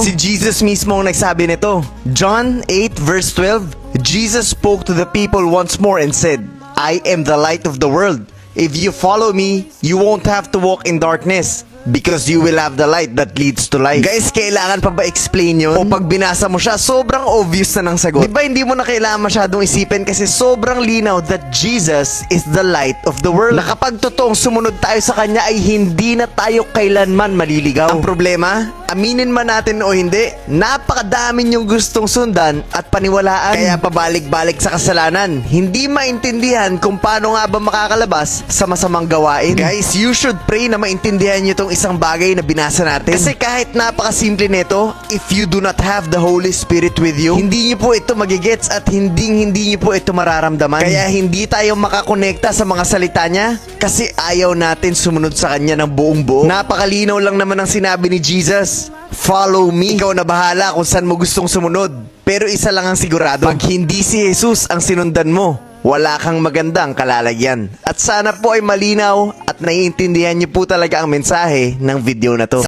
Si Jesus mismo ang nagsabi nito. John 8 verse 12, Jesus spoke to the people once more and said, I am the light of the world. If you follow me, you won't have to walk in darkness, because you will have the light that leads to life. Guys, kailangan pa ba explain yun? O pag binasa mo siya, sobrang obvious na ng sagot. Diba hindi mo na kailangan masyadong isipin kasi sobrang linaw that Jesus is the light of the world. Na kapag totoong sumunod tayo sa Kanya ay hindi na tayo kailanman maliligaw. Ang problema, aminin man natin o hindi, napakadami yung gustong sundan at paniwalaan. Kaya pabalik-balik sa kasalanan. Hindi maintindihan kung paano nga ba makakalabas sa masamang gawain. Guys, you should pray na maintindihan nyo itong isang bagay na binasa natin. Kasi kahit napakasimple nito, if you do not have the Holy Spirit with you, hindi nyo po ito magigets at hindi nyo po ito mararamdaman. Kaya hindi tayo makakonekta sa mga salita niya kasi ayaw natin sumunod sa Kanya ng buong buo. Napakalinaw lang naman ang sinabi ni Jesus. Follow me. Ikaw na bahala kung saan mo gustong sumunod. Pero isa lang ang sigurado, pag hindi si Jesus ang sinundan mo, wala kang magandang kalalagyan. At sana po ay malinaw at naiintindihan niyo po talaga ang mensahe ng video na to.